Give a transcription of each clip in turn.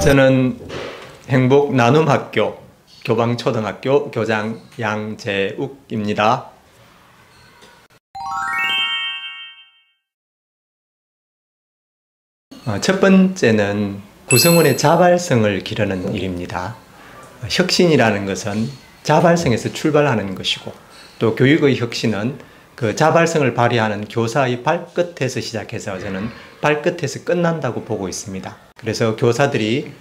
저는 행복 나눔학교 교방초등학교 교장 양재욱입니다. 첫 번째는 구성원의 자발성을 기르는 일입니다. 혁신이라는 것은 자발성에서 출발하는 것이고, 또 교육의 혁신은 그 자발성을 발휘하는 교사의 발끝에서 시작해서 저는 발끝에서 끝난다고 보고 있습니다. 그래서 교사들이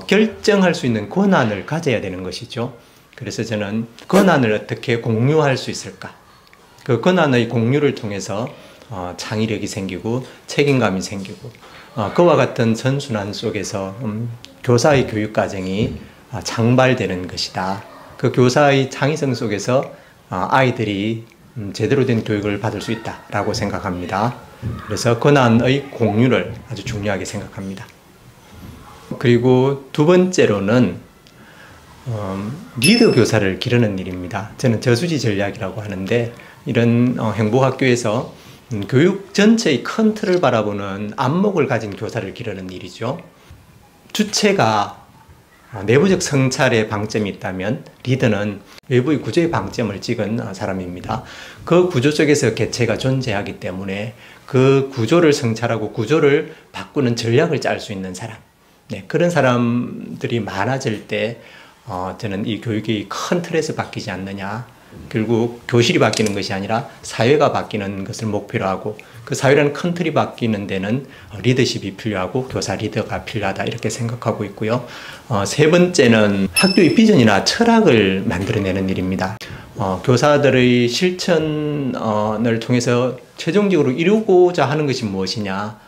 결정할 수 있는 권한을 가져야 되는 것이죠. 그래서 저는 권한을 어떻게 공유할 수 있을까? 그 권한의 공유를 통해서 창의력이 생기고 책임감이 생기고, 그와 같은 선순환 속에서 교사의 교육과정이 창발되는 것이다. 그 교사의 창의성 속에서 아이들이 제대로 된 교육을 받을 수 있다라고 생각합니다. 그래서 권한의 공유를 아주 중요하게 생각합니다. 그리고 두 번째로는 리더 교사를 기르는 일입니다. 저는 저수지 전략이라고 하는데, 이런 행복학교에서 교육 전체의 큰 틀을 바라보는 안목을 가진 교사를 기르는 일이죠. 주체가 내부적 성찰의 방점이 있다면 리더는 외부의 구조의 방점을 찍은 사람입니다. 그 구조 속에서 개체가 존재하기 때문에 그 구조를 성찰하고 구조를 바꾸는 전략을 짤 수 있는 사람, 그런 사람들이 많아질 때 저는 이 교육이 큰 틀에서 바뀌지 않느냐, 결국 교실이 바뀌는 것이 아니라 사회가 바뀌는 것을 목표로 하고, 그 사회라는 큰 틀이 바뀌는 데는 리더십이 필요하고 교사 리더가 필요하다, 이렇게 생각하고 있고요. 세 번째는 학교의 비전이나 철학을 만들어내는 일입니다. 교사들의 실천을 통해서 최종적으로 이루고자 하는 것이 무엇이냐,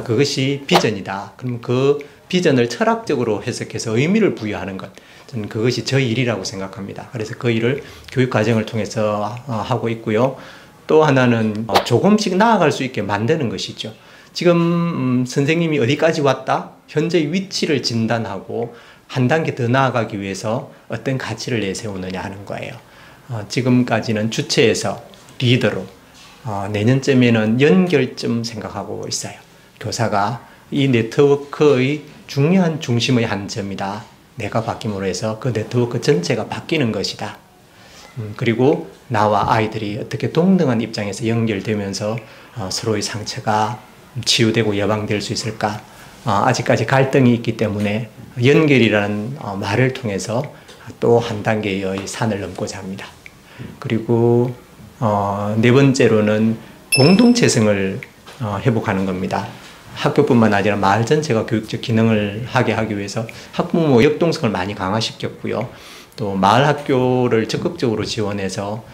그것이 비전이다. 그럼 그 비전을 철학적으로 해석해서 의미를 부여하는 것, 저는 그것이 저희 일이라고 생각합니다. 그래서 그 일을 교육과정을 통해서 하고 있고요. 또 하나는 조금씩 나아갈 수 있게 만드는 것이죠. 지금 선생님이 어디까지 왔다? 현재의 위치를 진단하고 한 단계 더 나아가기 위해서 어떤 가치를 내세우느냐 하는 거예요. 지금까지는 주체에서 리더로, 내년쯤에는 연결점 생각하고 있어요. 교사가 이 네트워크의 중요한 중심의 한 점이다. 내가 바뀜으로 해서 그 네트워크 전체가 바뀌는 것이다. 그리고 나와 아이들이 어떻게 동등한 입장에서 연결되면서 서로의 상처가 치유되고 예방될 수 있을까? 아직까지 갈등이 있기 때문에 연결이라는 말을 통해서 또 한 단계의 산을 넘고자 합니다. 그리고 네 번째로는 공동체성을 회복하는 겁니다. 학교뿐만 아니라 마을 전체가 교육적 기능을 하게 하기 위해서 학부모 역동성을 많이 강화시켰고요. 또 마을 학교를 적극적으로 지원해서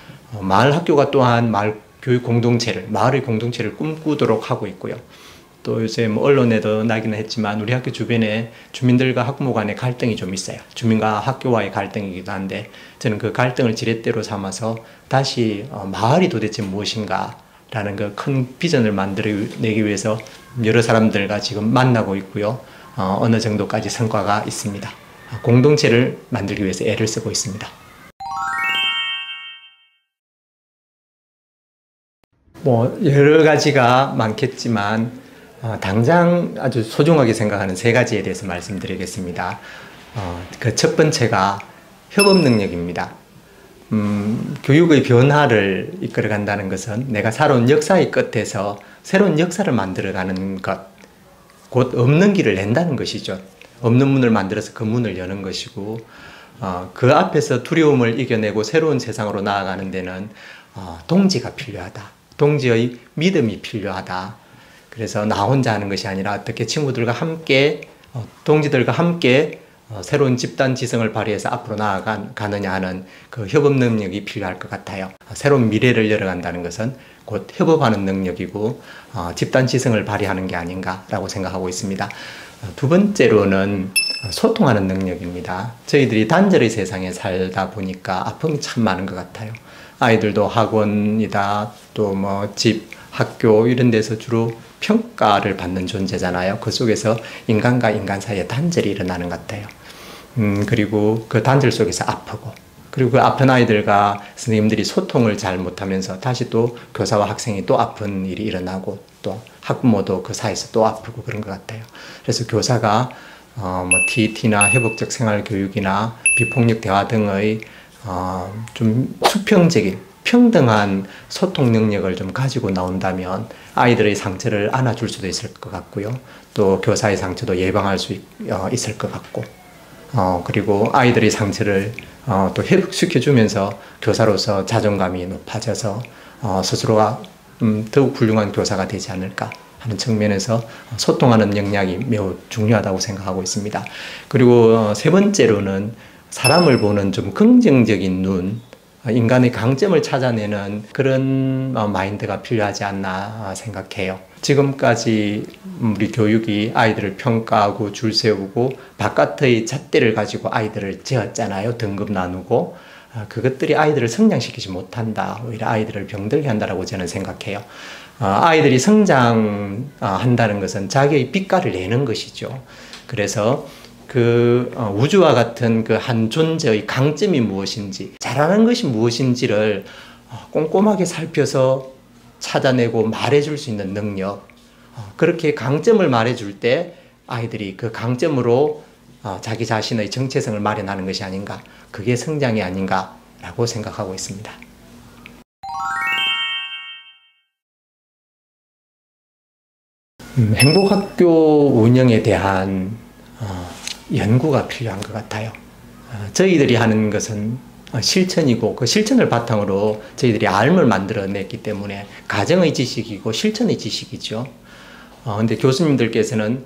마을 학교가 또한 마을 교육 공동체를, 마을의 공동체를 꿈꾸도록 하고 있고요. 또 요새 언론에도 나기는 했지만 우리 학교 주변에 주민들과 학부모 간의 갈등이 좀 있어요. 주민과 학교와의 갈등이기도 한데, 저는 그 갈등을 지렛대로 삼아서 다시 마을이 도대체 무엇인가 라는 그 큰 비전을 만들어내기 위해서 여러 사람들과 지금 만나고 있고요. 어느 정도까지 성과가 있습니다. 공동체를 만들기 위해서 애를 쓰고 있습니다. 여러 가지가 많겠지만 당장 아주 소중하게 생각하는 세 가지에 대해서 말씀드리겠습니다. 그 첫 번째가 협업 능력입니다. 교육의 변화를 이끌어간다는 것은 내가 살아온 역사의 끝에서 새로운 역사를 만들어가는 것, 곧 없는 길을 낸다는 것이죠. 없는 문을 만들어서 그 문을 여는 것이고, 그 앞에서 두려움을 이겨내고 새로운 세상으로 나아가는 데는 동지가 필요하다. 동지의 믿음이 필요하다. 그래서 나 혼자 하는 것이 아니라 어떻게 친구들과 함께, 동지들과 함께 새로운 집단 지성을 발휘해서 앞으로 나아가느냐 하는 그 협업 능력이 필요할 것 같아요. 새로운 미래를 열어간다는 것은 곧 협업하는 능력이고 집단 지성을 발휘하는 게 아닌가라고 생각하고 있습니다. 두 번째로는 소통하는 능력입니다. 저희들이 단절의 세상에 살다 보니까 아픔이 참 많은 것 같아요. 아이들도 학원이다, 또 집, 학교 이런 데서 주로 평가를 받는 존재잖아요. 그 속에서 인간과 인간 사이에 단절이 일어나는 것 같아요. 그리고 그 단절 속에서 아프고, 그리고 그 아픈 아이들과 선생님들이 소통을 잘 못하면서 다시 또 교사와 학생이 또 아픈 일이 일어나고, 또 학부모도 그 사이에서 또 아프고 그런 것 같아요. 그래서 교사가 TET나 회복적 생활교육이나 비폭력 대화 등의 좀 수평적인 평등한 소통 능력을 좀 가지고 나온다면 아이들의 상처를 안아줄 수도 있을 것 같고요. 또 교사의 상처도 예방할 수 있을 것 같고, 그리고 아이들의 상처를 또 회복시켜주면서 교사로서 자존감이 높아져서 스스로가 더욱 훌륭한 교사가 되지 않을까 하는 측면에서 소통하는 역량이 매우 중요하다고 생각하고 있습니다. 그리고 세 번째로는 사람을 보는 좀 긍정적인 눈, 인간의 강점을 찾아내는 그런 마인드가 필요하지 않나 생각해요. 지금까지 우리 교육이 아이들을 평가하고 줄 세우고 바깥의 잣대를 가지고 아이들을 재었잖아요. 등급 나누고. 그것들이 아이들을 성장시키지 못한다. 오히려 아이들을 병들게 한다고 저는 생각해요. 아이들이 성장한다는 것은 자기의 빛깔을 내는 것이죠. 그래서 우주와 같은 그 한 존재의 강점이 무엇인지, 잘하는 것이 무엇인지를 꼼꼼하게 살펴서 찾아내고 말해줄 수 있는 능력, 그렇게 강점을 말해줄 때 아이들이 그 강점으로 자기 자신의 정체성을 마련하는 것이 아닌가, 그게 성장이 아닌가라고 생각하고 있습니다. 행복학교 운영에 대한 연구가 필요한 것 같아요. 저희들이 하는 것은 실천이고 그 실천을 바탕으로 저희들이 알을 만들어냈기 때문에 가정의 지식이고 실천의 지식이죠. 근데 교수님들께서는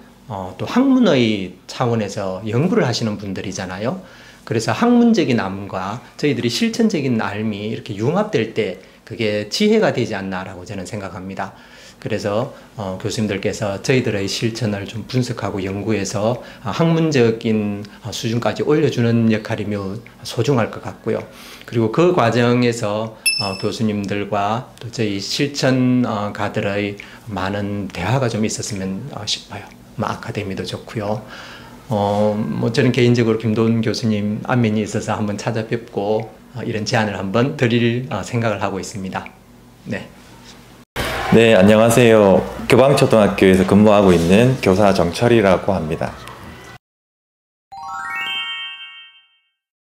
또 학문의 차원에서 연구를 하시는 분들이잖아요. 그래서 학문적인 암과 저희들이 실천적인 알미 이렇게 융합될 때 그게 지혜가 되지 않나라고 저는 생각합니다. 그래서 교수님들께서 저희들의 실천을 좀 분석하고 연구해서 학문적인 수준까지 올려주는 역할이 매우 소중할 것 같고요. 그리고 그 과정에서 교수님들과 또 저희 실천가들의 많은 대화가 좀 있었으면 싶어요. 아카데미도 좋고요. 저는 개인적으로 김도훈 교수님 안면이 있어서 한번 찾아뵙고 이런 제안을 한번 드릴 생각을 하고 있습니다. 네. 네, 안녕하세요. 교방초등학교에서 근무하고 있는 교사 정철이라고 합니다.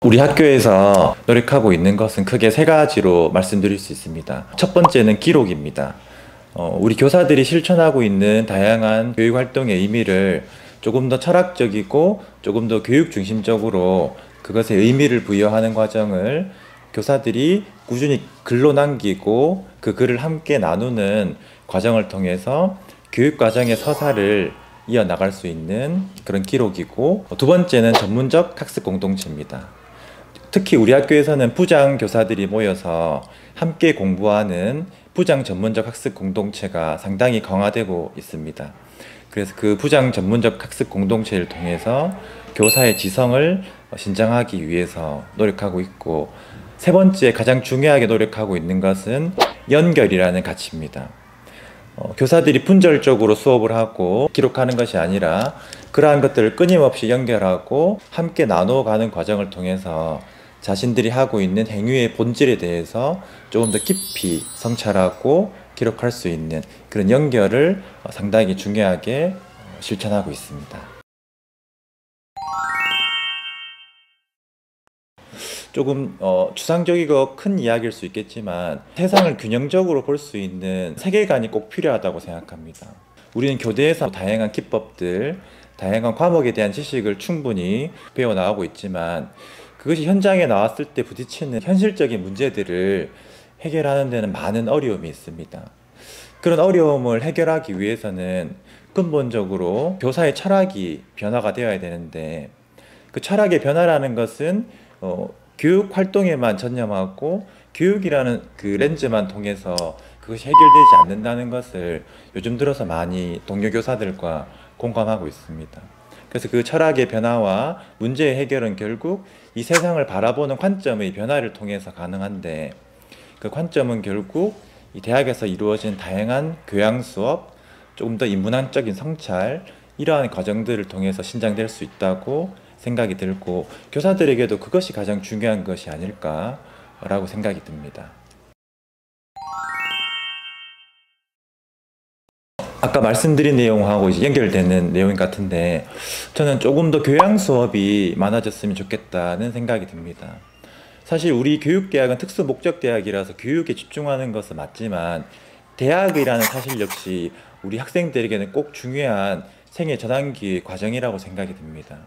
우리 학교에서 노력하고 있는 것은 크게 세 가지로 말씀드릴 수 있습니다. 첫 번째는 기록입니다. 우리 교사들이 실천하고 있는 다양한 교육활동의 의미를 조금 더 철학적이고 조금 더 교육 중심적으로 그것에 의미를 부여하는 과정을 교사들이 꾸준히 글로 남기고 그 글을 함께 나누는 과정을 통해서 교육과정의 서사를 이어나갈 수 있는 그런 기록이고, 두 번째는 전문적 학습 공동체입니다. 특히 우리 학교에서는 부장 교사들이 모여서 함께 공부하는 부장 전문적 학습 공동체가 상당히 강화되고 있습니다. 그래서 그 부장 전문적 학습 공동체를 통해서 교사의 지성을 신장하기 위해서 노력하고 있고, 세 번째 가장 중요하게 노력하고 있는 것은 연결이라는 가치입니다. 교사들이 분절적으로 수업을 하고 기록하는 것이 아니라 그러한 것들을 끊임없이 연결하고 함께 나눠가는 과정을 통해서 자신들이 하고 있는 행위의 본질에 대해서 조금 더 깊이 성찰하고 기록할 수 있는 그런 연결을 상당히 중요하게 실천하고 있습니다. 조금 추상적이고 큰 이야기일 수 있겠지만 세상을 균형적으로 볼 수 있는 세계관이 꼭 필요하다고 생각합니다. 우리는 교대에서 다양한 기법들, 다양한 과목에 대한 지식을 충분히 배워나가고 있지만 그것이 현장에 나왔을 때 부딪히는 현실적인 문제들을 해결하는 데는 많은 어려움이 있습니다. 그런 어려움을 해결하기 위해서는 근본적으로 교사의 철학이 변화가 되어야 되는데, 그 철학의 변화라는 것은 교육 활동에만 전념하고 교육이라는 그 렌즈만 통해서 그것이 해결되지 않는다는 것을 요즘 들어서 많이 동료 교사들과 공감하고 있습니다. 그래서 그 철학의 변화와 문제의 해결은 결국 이 세상을 바라보는 관점의 변화를 통해서 가능한데, 그 관점은 결국 이 대학에서 이루어진 다양한 교양 수업, 조금 더 인문학적인 성찰, 이러한 과정들을 통해서 신장될 수 있다고 생각이 들고, 교사들에게도 그것이 가장 중요한 것이 아닐까라고 생각이 듭니다. 아까 말씀드린 내용하고 이제 연결되는 내용 같은데 저는 조금 더 교양 수업이 많아졌으면 좋겠다는 생각이 듭니다. 사실 우리 교육대학은 특수 목적 대학이라서 교육에 집중하는 것은 맞지만 대학이라는 사실 역시 우리 학생들에게는 꼭 중요한 생애 전환기 과정이라고 생각이 듭니다.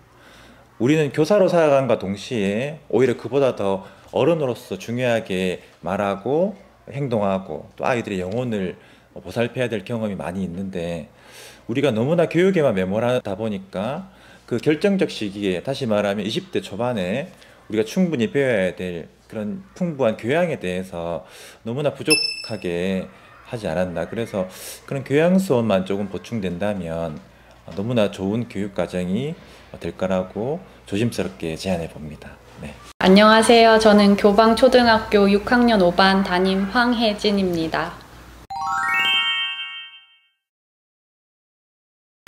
우리는 교사로 살아간과 동시에 오히려 그보다 더 어른으로서 중요하게 말하고 행동하고 또 아이들의 영혼을 보살펴야 될 경험이 많이 있는데 우리가 너무나 교육에만 매몰하다 보니까 그 결정적 시기에 다시 말하면 20대 초반에 우리가 충분히 배워야 될 그런 풍부한 교양에 대해서 너무나 부족하게 하지 않았나. 그래서 그런 교양 수업만 조금 보충된다면 너무나 좋은 교육 과정이 될 거라고 조심스럽게 제안해 봅니다. 네. 안녕하세요. 저는 교방초등학교 6학년 5반 담임 황혜진입니다.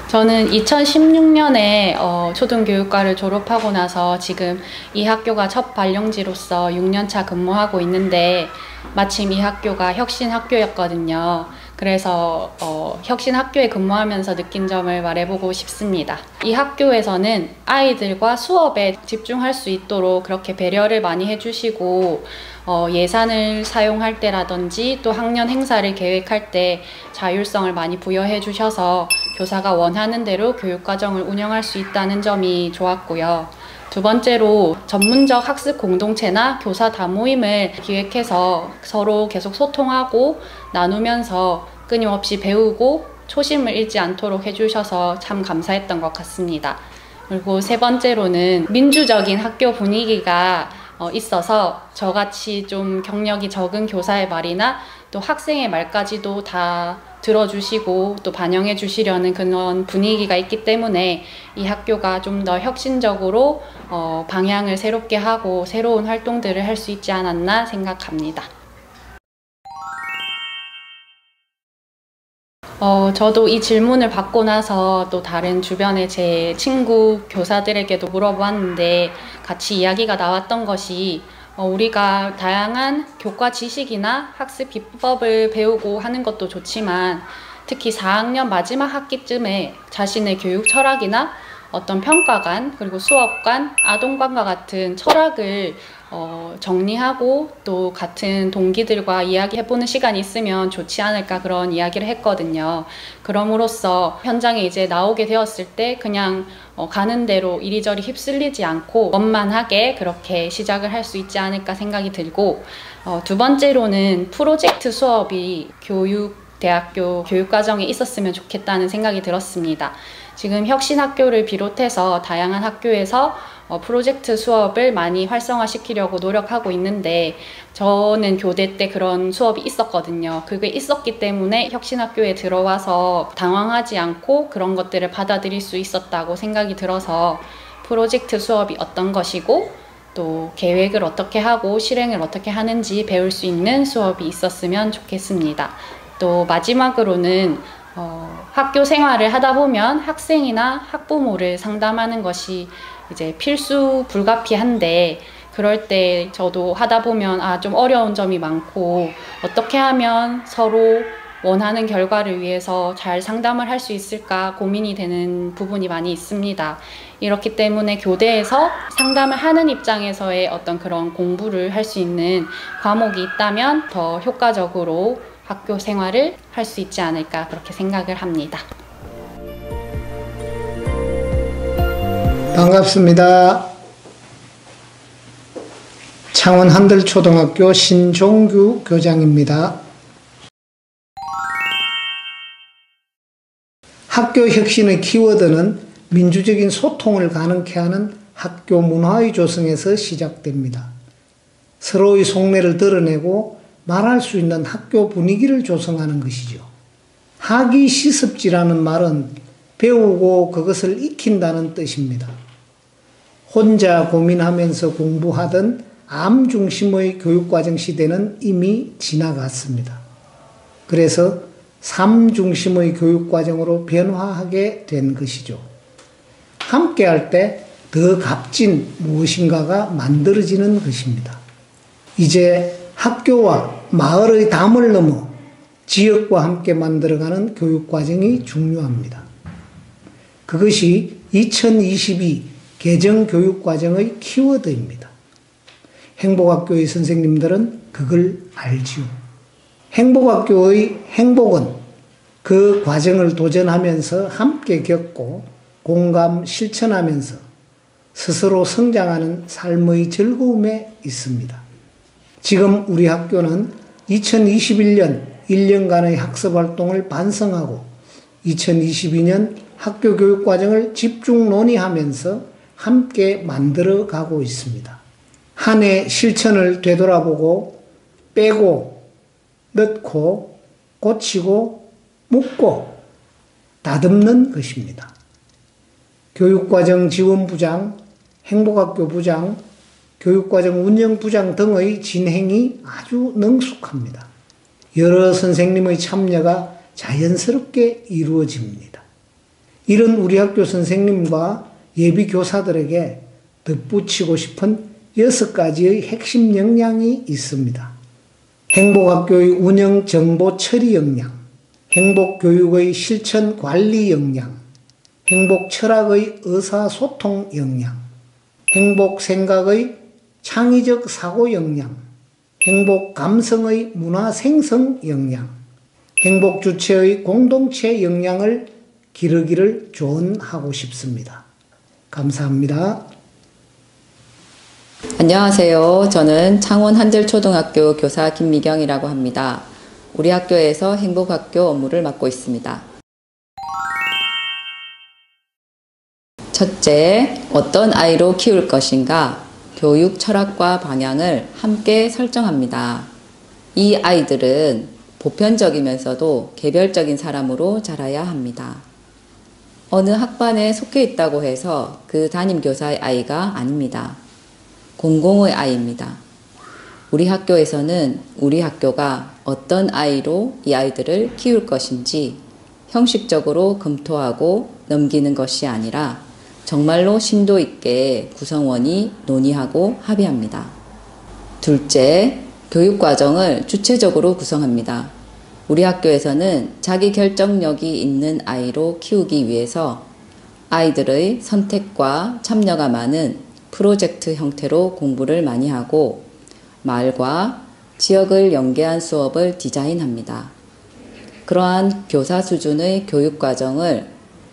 저는 2016년에 초등교육과를 졸업하고 나서 지금 이 학교가 첫 발령지로서 6년차 근무하고 있는데 마침 이 학교가 혁신학교였거든요. 그래서 혁신학교에 근무하면서 느낀 점을 말해보고 싶습니다. 이 학교에서는 아이들과 수업에 집중할 수 있도록 그렇게 배려를 많이 해주시고 예산을 사용할 때라든지 또 학년 행사를 계획할 때 자율성을 많이 부여해 주셔서 교사가 원하는 대로 교육과정을 운영할 수 있다는 점이 좋았고요. 두 번째로 전문적 학습 공동체나 교사 다모임을 기획해서 서로 계속 소통하고 나누면서 끊임없이 배우고 초심을 잃지 않도록 해주셔서 참 감사했던 것 같습니다. 그리고 세 번째로는 민주적인 학교 분위기가 있어서 저같이 좀 경력이 적은 교사의 말이나 또 학생의 말까지도 다 들어주시고 또 반영해 주시려는 그런 분위기가 있기 때문에 이 학교가 좀 더 혁신적으로 방향을 새롭게 하고 새로운 활동들을 할 수 있지 않았나 생각합니다. 저도 이 질문을 받고 나서 또 다른 주변의 제 친구 교사들에게도 물어봤는데 같이 이야기가 나왔던 것이 우리가 다양한 교과 지식이나 학습 기법을 배우고 하는 것도 좋지만 특히 4학년 마지막 학기쯤에 자신의 교육 철학이나 어떤 평가관, 그리고 수업관, 아동관과 같은 철학을 정리하고 또 같은 동기들과 이야기해보는 시간이 있으면 좋지 않을까 그런 이야기를 했거든요. 그럼으로써 현장에 이제 나오게 되었을 때 그냥 가는 대로 이리저리 휩쓸리지 않고 원만하게 그렇게 시작을 할 수 있지 않을까 생각이 들고 두 번째로는 프로젝트 수업이 대학교 교육과정에 있었으면 좋겠다는 생각이 들었습니다. 지금 혁신학교를 비롯해서 다양한 학교에서 프로젝트 수업을 많이 활성화시키려고 노력하고 있는데 저는 교대 때 그런 수업이 있었거든요. 그게 있었기 때문에 혁신학교에 들어와서 당황하지 않고 그런 것들을 받아들일 수 있었다고 생각이 들어서 프로젝트 수업이 어떤 것이고 또 계획을 어떻게 하고 실행을 어떻게 하는지 배울 수 있는 수업이 있었으면 좋겠습니다. 또 마지막으로는 학교 생활을 하다 보면 학생이나 학부모를 상담하는 것이 이제 필수 불가피한데 그럴 때 저도 하다 보면 좀 어려운 점이 많고 어떻게 하면 서로 원하는 결과를 위해서 잘 상담을 할 수 있을까 고민이 되는 부분이 많이 있습니다. 이렇기 때문에 교대에서 상담을 하는 입장에서의 어떤 그런 공부를 할 수 있는 과목이 있다면 더 효과적으로 학교 생활을 할 수 있지 않을까 그렇게 생각을 합니다. 반갑습니다. 창원 한들초등학교 신종규 교장입니다. 학교 혁신의 키워드는 민주적인 소통을 가능케 하는 학교 문화의 조성에서 시작됩니다. 서로의 속내를 드러내고 말할 수 있는 학교 분위기를 조성하는 것이죠. 학이 시습지라는 말은 배우고 그것을 익힌다는 뜻입니다. 혼자 고민하면서 공부하던 암 중심의 교육과정 시대는 이미 지나갔습니다. 그래서 삶 중심의 교육과정으로 변화하게 된 것이죠. 함께 할 때 더 값진 무엇인가가 만들어지는 것입니다. 이제 학교와 마을의 담을 넘어 지역과 함께 만들어가는 교육과정이 중요합니다. 그것이 2022 개정교육과정의 키워드입니다. 행복학교의 선생님들은 그걸 알지요. 행복학교의 행복은 그 과정을 도전하면서 함께 겪고 공감 실천하면서 스스로 성장하는 삶의 즐거움에 있습니다. 지금 우리 학교는 2021년 1년간의 학습활동을 반성하고 2022년 학교 교육과정을 집중 논의하면서 함께 만들어가고 있습니다. 한 해 실천을 되돌아보고 빼고 넣고 고치고 묻고 다듬는 것입니다. 교육과정 지원부장, 행복학교 부장, 교육과정 운영부장 등의 진행이 아주 능숙합니다. 여러 선생님의 참여가 자연스럽게 이루어집니다. 이런 우리 학교 선생님과 예비 교사들에게 덧붙이고 싶은 6가지의 핵심 역량이 있습니다. 행복학교의 운영 정보 처리 역량, 행복교육의 실천 관리 역량, 행복 철학의 의사소통 역량, 행복 생각의 창의적 사고 역량, 행복 감성의 문화 생성 역량, 행복 주체의 공동체 역량을 기르기를 조언하고 싶습니다. 감사합니다. 안녕하세요. 저는 창원 한들초등학교 교사 김미경이라고 합니다. 우리 학교에서 행복학교 업무를 맡고 있습니다. 첫째, 어떤 아이로 키울 것인가? 교육 철학과 방향을 함께 설정합니다. 이 아이들은 보편적이면서도 개별적인 사람으로 자라야 합니다. 어느 학반에 속해 있다고 해서 그 담임교사의 아이가 아닙니다. 공공의 아이입니다. 우리 학교에서는 우리 학교가 어떤 아이로 이 아이들을 키울 것인지 형식적으로 검토하고 넘기는 것이 아니라 정말로 심도 있게 구성원이 논의하고 합의합니다. 둘째, 교육과정을 주체적으로 구성합니다. 우리 학교에서는 자기 결정력이 있는 아이로 키우기 위해서 아이들의 선택과 참여가 많은 프로젝트 형태로 공부를 많이 하고 마을과 지역을 연계한 수업을 디자인합니다. 그러한 교사 수준의 교육과정을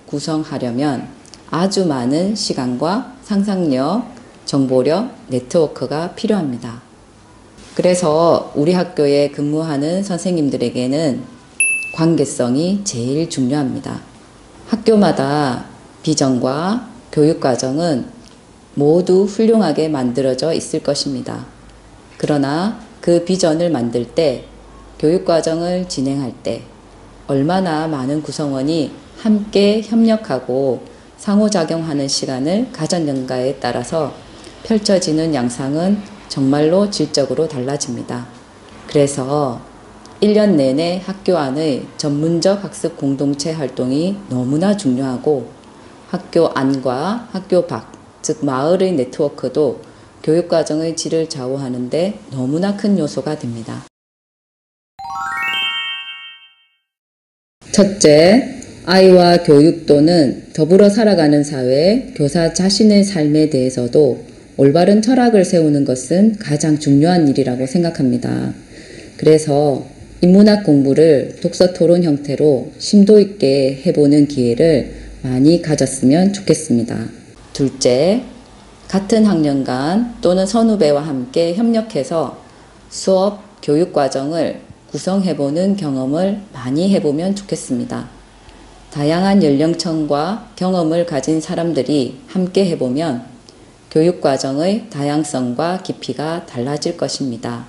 구성하려면 아주 많은 시간과 상상력, 정보력, 네트워크가 필요합니다. 그래서 우리 학교에 근무하는 선생님들에게는 관계성이 제일 중요합니다. 학교마다 비전과 교육과정은 모두 훌륭하게 만들어져 있을 것입니다. 그러나 그 비전을 만들 때, 교육과정을 진행할 때 얼마나 많은 구성원이 함께 협력하고 상호작용하는 시간을 가졌는가에 따라서 펼쳐지는 양상은 정말로 질적으로 달라집니다. 그래서 1년 내내 학교 안의 전문적 학습 공동체 활동이 너무나 중요하고 학교 안과 학교 밖, 즉 마을의 네트워크도 교육과정의 질을 좌우하는 데 너무나 큰 요소가 됩니다. 첫째, 아이와 교육도는 더불어 살아가는 사회, 교사 자신의 삶에 대해서도 올바른 철학을 세우는 것은 가장 중요한 일이라고 생각합니다. 그래서 인문학 공부를 독서 토론 형태로 심도 있게 해보는 기회를 많이 가졌으면 좋겠습니다. 둘째, 같은 학년간 또는 선후배와 함께 협력해서 수업, 교육과정을 구성해보는 경험을 많이 해보면 좋겠습니다. 다양한 연령층과 경험을 가진 사람들이 함께 해보면 교육과정의 다양성과 깊이가 달라질 것입니다.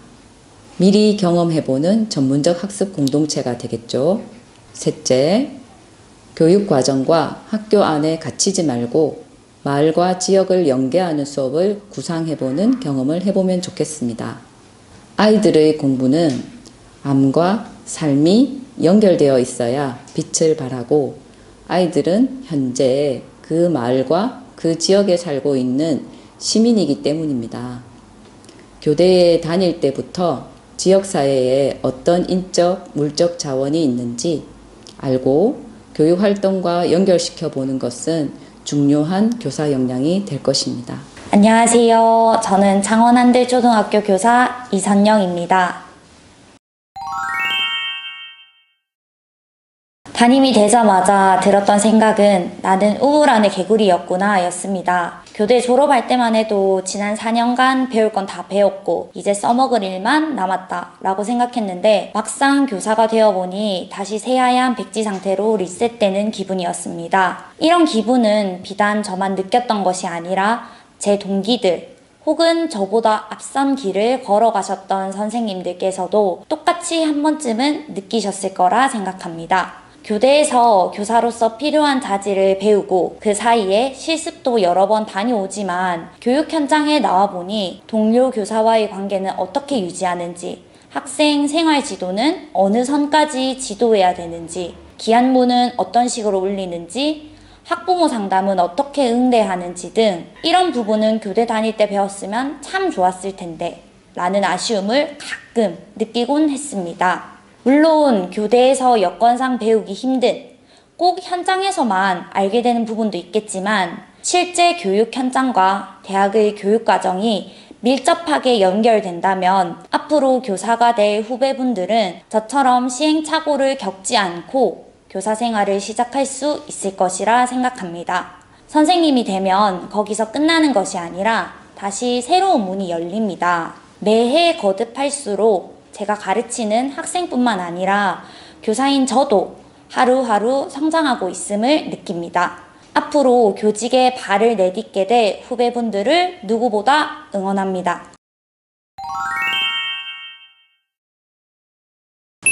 미리 경험해보는 전문적 학습 공동체가 되겠죠. 셋째, 교육과정과 학교 안에 갇히지 말고 마을과 지역을 연계하는 수업을 구상해보는 경험을 해보면 좋겠습니다. 아이들의 공부는 암과 삶이 연결되어 있어야 빛을 발하고 아이들은 현재 그 마을과 그 지역에 살고 있는 시민이기 때문입니다. 교대에 다닐 때부터 지역사회에 어떤 인적, 물적 자원이 있는지 알고 교육 활동과 연결시켜 보는 것은 중요한 교사 역량이 될 것입니다. 안녕하세요. 저는 창원 한들초등학교 교사 이선영입니다. 담임이 되자마자 들었던 생각은 나는 우물 안의 개구리였구나 였습니다. 교대 졸업할 때만 해도 지난 4년간 배울 건 다 배웠고 이제 써먹을 일만 남았다 라고 생각했는데 막상 교사가 되어보니 다시 새하얀 백지 상태로 리셋되는 기분이었습니다. 이런 기분은 비단 저만 느꼈던 것이 아니라 제 동기들 혹은 저보다 앞선 길을 걸어가셨던 선생님들께서도 똑같이 한 번쯤은 느끼셨을 거라 생각합니다. 교대에서 교사로서 필요한 자질을 배우고 그 사이에 실습도 여러 번 다녀오지만 교육 현장에 나와보니 동료 교사와의 관계는 어떻게 유지하는지, 학생 생활 지도는 어느 선까지 지도해야 되는지, 기한문은 어떤 식으로 올리는지, 학부모 상담은 어떻게 응대하는지 등 이런 부분은 교대 다닐 때 배웠으면 참 좋았을 텐데 라는 아쉬움을 가끔 느끼곤 했습니다. 물론 교대에서 여건상 배우기 힘든, 꼭 현장에서만 알게 되는 부분도 있겠지만 실제 교육 현장과 대학의 교육 과정이 밀접하게 연결된다면 앞으로 교사가 될 후배분들은 저처럼 시행착오를 겪지 않고 교사 생활을 시작할 수 있을 것이라 생각합니다. 선생님이 되면 거기서 끝나는 것이 아니라 다시 새로운 문이 열립니다. 매해 거듭할수록 제가 가르치는 학생뿐만 아니라 교사인 저도 하루하루 성장하고 있음을 느낍니다. 앞으로 교직에 발을 내딛게 될 후배분들을 누구보다 응원합니다.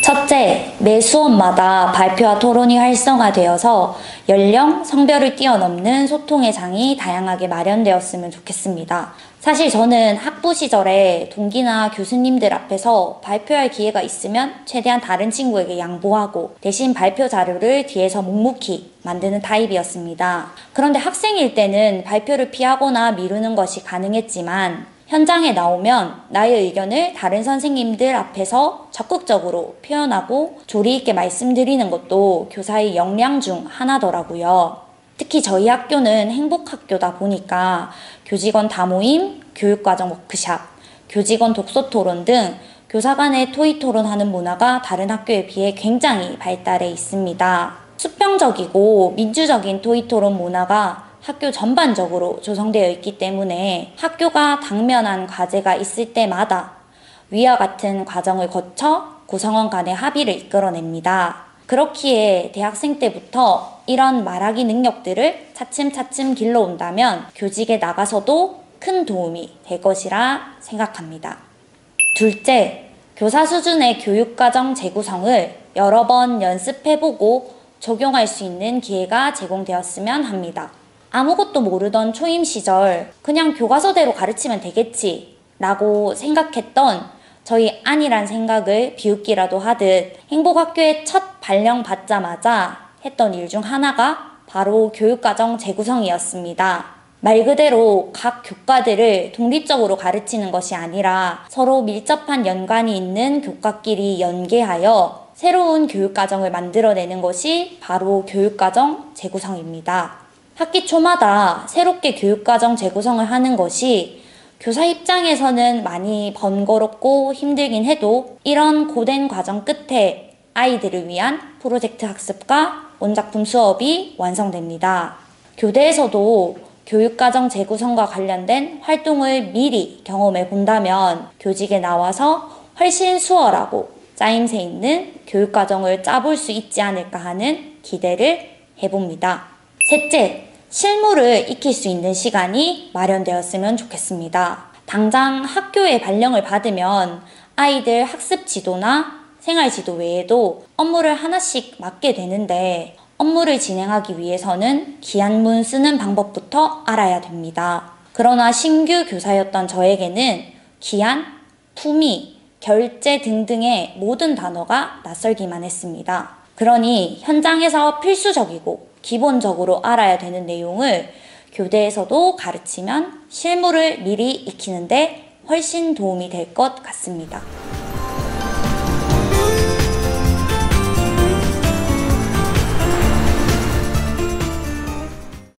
첫째, 매 수업마다 발표와 토론이 활성화되어서 연령, 성별을 뛰어넘는 소통의 장이 다양하게 마련되었으면 좋겠습니다. 사실 저는 학부 시절에 동기나 교수님들 앞에서 발표할 기회가 있으면 최대한 다른 친구에게 양보하고 대신 발표 자료를 뒤에서 묵묵히 만드는 타입이었습니다. 그런데 학생일 때는 발표를 피하거나 미루는 것이 가능했지만 현장에 나오면 나의 의견을 다른 선생님들 앞에서 적극적으로 표현하고 조리 있게 말씀드리는 것도 교사의 역량 중 하나더라고요. 특히 저희 학교는 행복학교다 보니까 교직원 다모임, 교육과정 워크샵, 교직원 독서토론 등 교사 간의 토의토론하는 문화가 다른 학교에 비해 굉장히 발달해 있습니다. 수평적이고 민주적인 토의토론 문화가 학교 전반적으로 조성되어 있기 때문에 학교가 당면한 과제가 있을 때마다 위와 같은 과정을 거쳐 구성원 간의 합의를 이끌어냅니다. 그렇기에 대학생 때부터 이런 말하기 능력들을 차츰차츰 길러온다면 교직에 나가서도 큰 도움이 될 것이라 생각합니다. 둘째, 교사 수준의 교육과정 재구성을 여러 번 연습해보고 적용할 수 있는 기회가 제공되었으면 합니다. 아무것도 모르던 초임 시절 그냥 교과서대로 가르치면 되겠지 라고 생각했던 저희 아니란 생각을 비웃기라도 하듯 행복학교에 첫 발령 받자마자 했던 일 중 하나가 바로 교육과정 재구성이었습니다. 말 그대로 각 교과들을 독립적으로 가르치는 것이 아니라 서로 밀접한 연관이 있는 교과끼리 연계하여 새로운 교육과정을 만들어내는 것이 바로 교육과정 재구성입니다. 학기 초마다 새롭게 교육과정 재구성을 하는 것이 교사 입장에서는 많이 번거롭고 힘들긴 해도 이런 고된 과정 끝에 아이들을 위한 프로젝트 학습과 원작품 수업이 완성됩니다. 교대에서도 교육과정 재구성과 관련된 활동을 미리 경험해 본다면 교직에 나와서 훨씬 수월하고 짜임새 있는 교육과정을 짜볼 수 있지 않을까 하는 기대를 해봅니다. 셋째, 실무를 익힐 수 있는 시간이 마련되었으면 좋겠습니다. 당장 학교에 발령을 받으면 아이들 학습 지도나 생활 지도 외에도 업무를 하나씩 맡게 되는데 업무를 진행하기 위해서는 기한문 쓰는 방법부터 알아야 됩니다. 그러나 신규 교사였던 저에게는 기한, 품위, 결제 등등의 모든 단어가 낯설기만 했습니다. 그러니 현장에서 필수적이고 기본적으로 알아야 되는 내용을 교대에서도 가르치면 실무를 미리 익히는데 훨씬 도움이 될 것 같습니다.